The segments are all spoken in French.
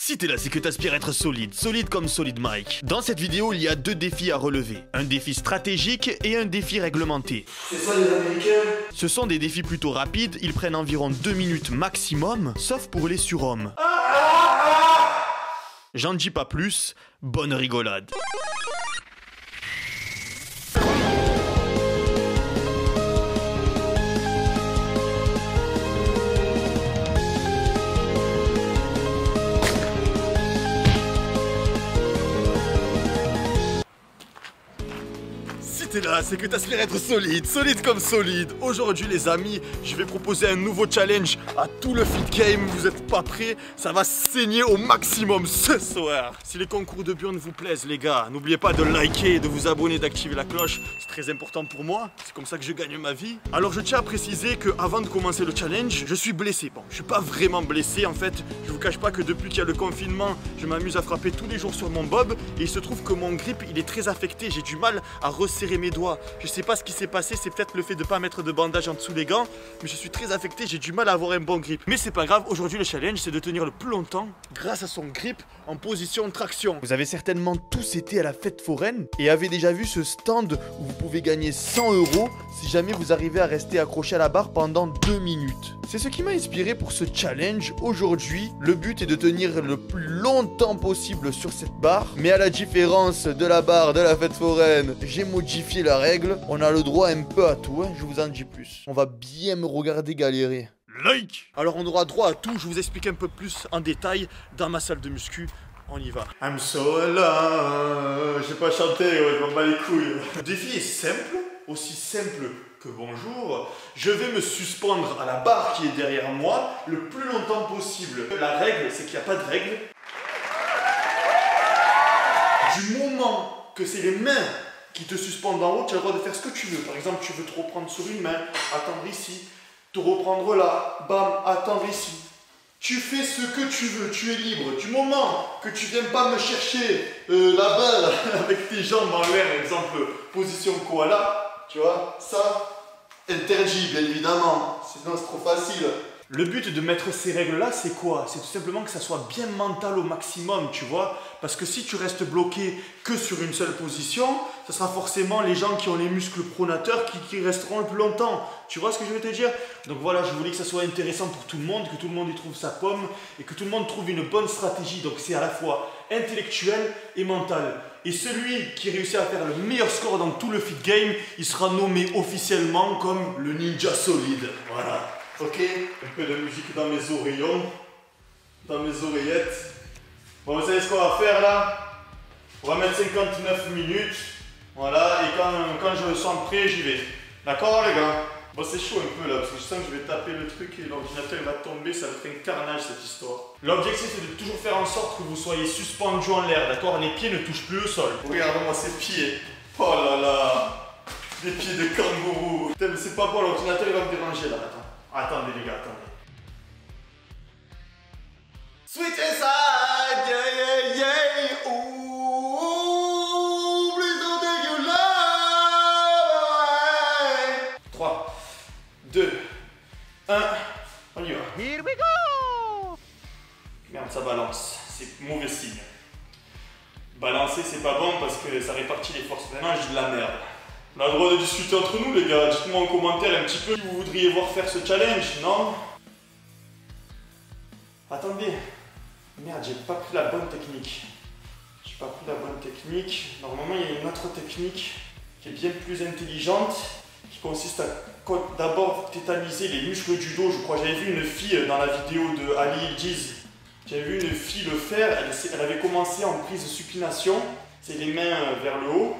Si t'es là, c'est que t'aspires être solide, solide comme Solid Mike. Dans cette vidéo, il y a deux défis à relever. Un défi stratégique et un défi réglementé. C'est ça les Américains? Ce sont des défis plutôt rapides, ils prennent environ 2 minutes maximum, sauf pour les surhommes. J'en dis pas plus, bonne rigolade. Si t'es là, c'est que t'aspires être solide, solide comme solide. Aujourd'hui les amis, je vais proposer un nouveau challenge à tout le fit game. Vous êtes pas prêts? Ça va saigner au maximum ce soir. Si les concours de burn vous plaisent les gars, n'oubliez pas de liker, de vous abonner, d'activer la cloche. C'est très important pour moi, c'est comme ça que je gagne ma vie. Alors je tiens à préciser que avant de commencer le challenge, je suis blessé. Bon, je suis pas vraiment blessé en fait. Je vous cache pas que depuis qu'il y a le confinement, je m'amuse à frapper tous les jours sur mon bob. Et il se trouve que mon grip il est très affecté. J'ai du mal à resserrer mes doigts. Je sais pas ce qui s'est passé, c'est peut-être le fait de pas mettre de bandage en dessous des gants, mais je suis très affecté, j'ai du mal à avoir un bon grip. Mais c'est pas grave, aujourd'hui le challenge c'est de tenir le plus longtemps grâce à son grip en position de traction. Vous avez certainement tous été à la fête foraine et avez déjà vu ce stand où vous pouvez gagner 100 € si jamais vous arrivez à rester accroché à la barre pendant 2 minutes. C'est ce qui m'a inspiré pour ce challenge. Aujourd'hui, le but est de tenir le plus longtemps possible sur cette barre, mais à la différence de la barre de la fête foraine, j'ai modifié la règle. On a le droit un peu à tout, hein, je vous en dis plus. On va bien me regarder galérer. Like! Alors on aura droit à tout, je vous explique un peu plus en détail dans ma salle de muscu. On y va. I'm so alive. J'ai pas chanté, ouais, je m'en bats les couilles. Le défi est simple, aussi simple que bonjour. Je vais me suspendre à la barre qui est derrière moi le plus longtemps possible. La règle, c'est qu'il n'y a pas de règle. Du moment que c'est les mains qui te suspendent en haut, tu as le droit de faire ce que tu veux. Par exemple, tu veux te reprendre sur une main, attendre ici, te reprendre là, bam, attendre ici. Tu fais ce que tu veux, tu es libre. Du moment que tu viens pas me chercher la balle avec tes jambes en l'air, exemple position koala, tu vois, ça, interdit bien évidemment, sinon c'est trop facile. Le but de mettre ces règles-là, c'est quoi? C'est tout simplement que ça soit bien mental au maximum, tu vois. Parce que si tu restes bloqué que sur une seule position, ce sera forcément les gens qui ont les muscles pronateurs qui resteront le plus longtemps. Tu vois ce que je veux te dire? Donc voilà, je voulais que ça soit intéressant pour tout le monde, que tout le monde y trouve sa pomme et que tout le monde trouve une bonne stratégie. Donc c'est à la fois intellectuel et mental. Et celui qui réussit à faire le meilleur score dans tout le fit game, il sera nommé officiellement comme le ninja solide. Voilà. Ok, un peu de musique dans mes oreillons, dans mes oreillettes. Bon, vous savez ce qu'on va faire là? On va mettre 59 minutes. Voilà, et quand je me sens prêt, j'y vais. D'accord les gars? Bon, c'est chaud un peu là, parce que je sens que je vais taper le truc et l'ordinateur va tomber, ça va être un carnage cette histoire. L'objectif c'est de toujours faire en sorte que vous soyez suspendu en l'air, d'accord? Les pieds ne touchent plus le sol. Regardez-moi ces pieds. Oh là là, des pieds de kangourou. Putain, mais c'est pas bon, l'ordinateur il va me déranger là, attends. Attendez les gars, attendez. Sweet inside, yeah, yeah, yeah. Ooh, please don't take your life. 3, 2, 1, on y va. Here we go. Merde, ça balance, c'est mauvais signe. Balancer, c'est pas bon parce que ça répartit les forces. Maintenant, j'ai de la merde. On a le droit de discuter entre nous les gars, dites-moi en commentaire un petit peu si vous voudriez voir faire ce challenge, non? Attendez, merde, j'ai pas pris la bonne technique. J'ai pas pris la bonne technique. Normalement, il y a une autre technique qui est bien plus intelligente, qui consiste à d'abord tétaniser les muscles du dos. Je crois que j'avais vu une fille dans la vidéo de Ali Ildiz. J'avais vu une fille le faire, elle avait commencé en prise de supination, c'est les mains vers le haut.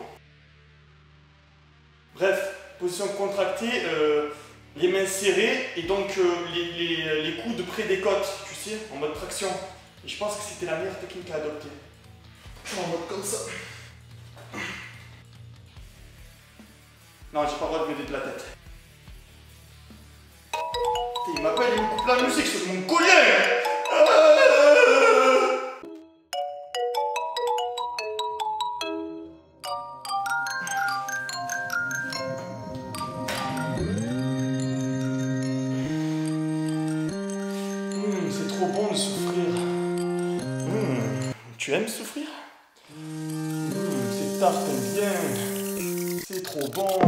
Bref, position contractée, les mains serrées et donc les coudes près des côtes, tu sais, en mode traction. Et je pense que c'était la meilleure technique à adopter. En mode comme ça. Non, j'ai pas le droit de m'aider de la tête. Il m'appelle, il me coupe la musique sur mon collier. C'est trop bon de souffrir. Tu aimes souffrir? C'est tarte, t'aimes bien. C'est trop bon.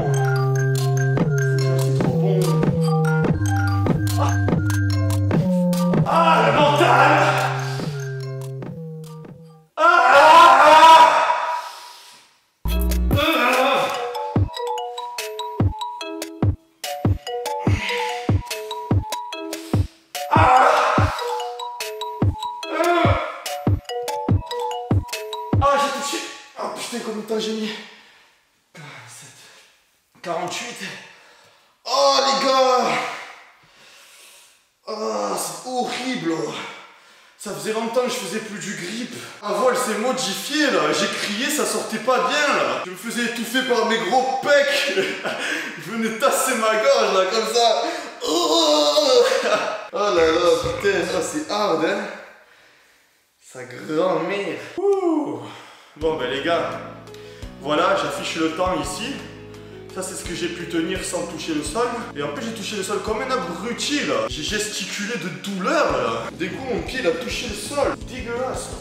C'est trop bon. Ah, le mental! Combien de temps j'ai mis? 48. Oh les gars! Oh, c'est horrible! Ça faisait longtemps que je faisais plus du grip. Avant elle s'est modifiée là. J'ai crié, ça sortait pas bien là. Je me faisais étouffer par mes gros pecs. Je venais tasser ma gorge là comme ça. Oh là là, putain, ça c'est hard hein. Sa grand-mère. Bon ben les gars, voilà, j'affiche le temps ici. Ça c'est ce que j'ai pu tenir sans toucher le sol. Et en plus j'ai touché le sol comme un abruti là. J'ai gesticulé de douleur là. D'un coup mon pied il a touché le sol. Dégueulasse.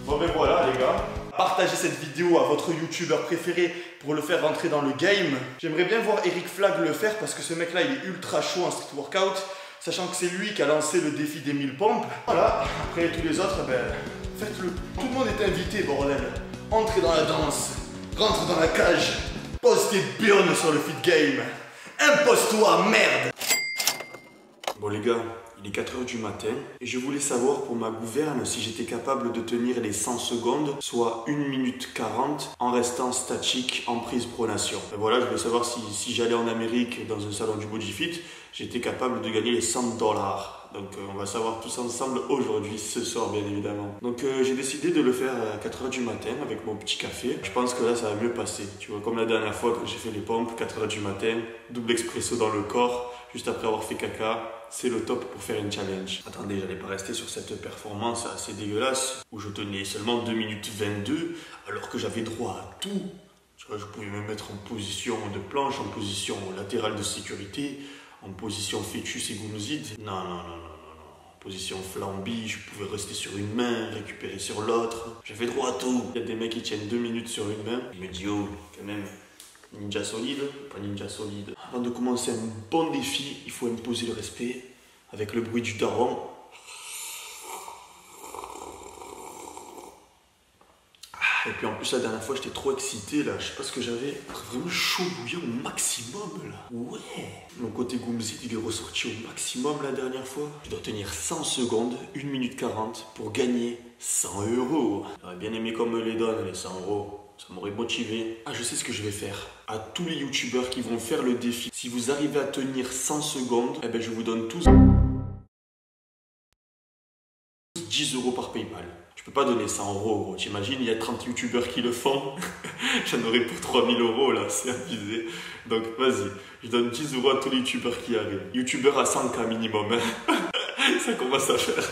Bon ben voilà les gars. Partagez cette vidéo à votre youtubeur préféré pour le faire rentrer dans le game. J'aimerais bien voir Eric Flag le faire parce que ce mec là il est ultra chaud en street workout. Sachant que c'est lui qui a lancé le défi des 1000 pompes. Voilà, après tous les autres, ben faites-le. Tout le monde est invité bordel. Entrez dans la danse, rentre dans la cage, pose tes burnes sur le fit game. Impose-toi, merde! Bon les gars, il est 4 h du matin et je voulais savoir pour ma gouverne si j'étais capable de tenir les 100 secondes, soit 1 minute 40 en restant statique en prise pronation. Et voilà, je voulais savoir si j'allais en Amérique dans un salon du BodyFit, j'étais capable de gagner les $100. Donc on va savoir tous ensemble aujourd'hui, ce soir bien évidemment. Donc j'ai décidé de le faire à 4 h du matin avec mon petit café. Je pense que là ça va mieux passer. Tu vois, comme la dernière fois quand j'ai fait les pompes, 4 h du matin, double expresso dans le corps, juste après avoir fait caca. C'est le top pour faire une challenge. Attendez, j'allais pas rester sur cette performance assez dégueulasse où je tenais seulement 2 minutes 22 alors que j'avais droit à tout. Tu vois, je pouvais me mettre en position de planche, en position latérale de sécurité, en position fœtus et gounozide. Non. En position flambie, je pouvais rester sur une main, récupérer sur l'autre. J'avais droit à tout. Il y a des mecs qui tiennent 2 minutes sur une main. Je me dis, oh, quand même, ninja solide, pas ninja solide. Avant de commencer un bon défi, il faut imposer le respect avec le bruit du daron. Et puis en plus la dernière fois j'étais trop excité là, je sais pas ce que j'avais, vraiment chaud bouillant au maximum là. Ouais. Mon côté Goomzit il est ressorti au maximum la dernière fois. Je dois tenir 100 secondes, 1 minute 40 pour gagner 100 €. J'aurais bien aimé qu'on me les donne les 100 €. Ça m'aurait motivé. Ah, je sais ce que je vais faire. À tous les youtubeurs qui vont faire le défi, si vous arrivez à tenir 100 secondes, eh ben je vous donne tous 10 € par PayPal. Je peux pas donner 100 €, gros. T'imagines, il y a 30 youtubeurs qui le font. J'en aurais pour 3000 € là, c'est abusé. Donc vas-y, je donne 10 € à tous les youtubeurs qui arrivent. Youtubeurs à 100K minimum. Hein. Ça commence à faire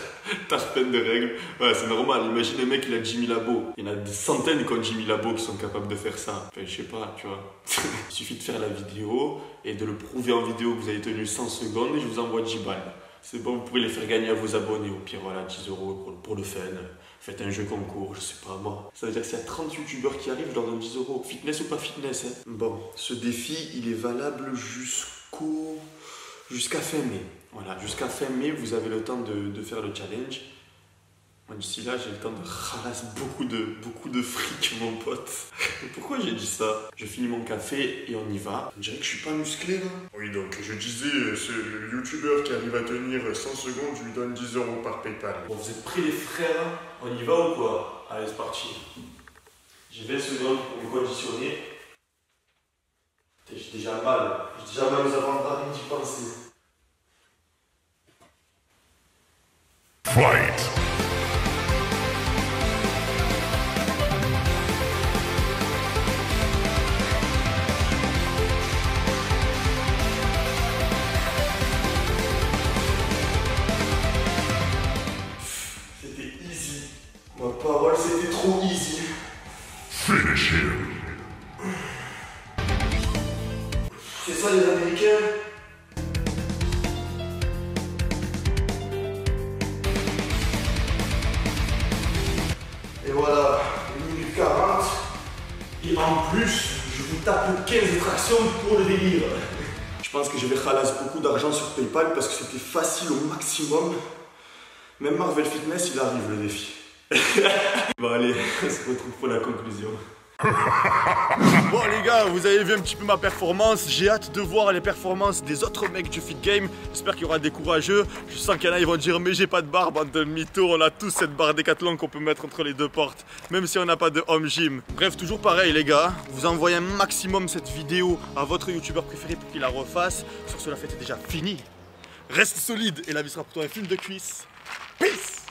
tarpène de règles. Ouais, c'est normal. Imagine un mec, il a 10 000 abos. Il y en a des centaines qui ont 10 000 abos qui sont capables de faire ça. Enfin, je sais pas, tu vois. Il suffit de faire la vidéo et de le prouver en vidéo que vous avez tenu 100 secondes et je vous envoie 10 balles. C'est bon, vous pouvez les faire gagner à vos abonnés. Au pire, voilà, 10 € pour le fun. Faites un jeu concours, je sais pas moi. Ça veut dire que s'il y a 30 youtubeurs qui arrivent, je leur donne 10 €. Fitness ou pas fitness, hein. Bon, ce défi, il est valable jusqu'à fin mai. Voilà, jusqu'à fin mai, vous avez le temps de faire le challenge. Moi, d'ici là, j'ai le temps de ralasser beaucoup de fric, mon pote. Pourquoi j'ai dit ça? Je finis mon café et on y va. On dirait que je suis pas musclé, là. Oui, donc, je disais, le youtubeur qui arrive à tenir 100 secondes, je lui donne 10 € par PayPal. Bon, vous êtes prêts, les frères? On y va ou quoi? Allez, c'est parti. J'ai 20 secondes pour me conditionner. J'ai déjà mal. J'ai déjà mal aux avant-bras, rien d'y penser. Fight! C'était easy. Ma parole, c'était trop easy. Finish him! C'est ça les Américains? Et voilà, 1 minute 40. Et en plus, je vous tape 15 tractions pour le délire. Je pense que je vais ralasse beaucoup d'argent sur PayPal parce que c'était facile au maximum. Même Marvel Fitness, il arrive le défi. Bon allez, on se retrouve pour la conclusion. Bon les gars, vous avez vu un petit peu ma performance. J'ai hâte de voir les performances des autres mecs du Fit Game. J'espère qu'il y aura des courageux. Je sens qu'il y en a, ils vont dire mais j'ai pas de barre, bande de mythos. On a tous cette barre Décathlon qu'on peut mettre entre les deux portes, même si on n'a pas de home gym. Bref, toujours pareil les gars, vous envoyez un maximum cette vidéo à votre youtubeur préféré pour qu'il la refasse. Sur ce, la fête est déjà finie. Reste solide et la vie sera pour toi un film de cuisse. Peace.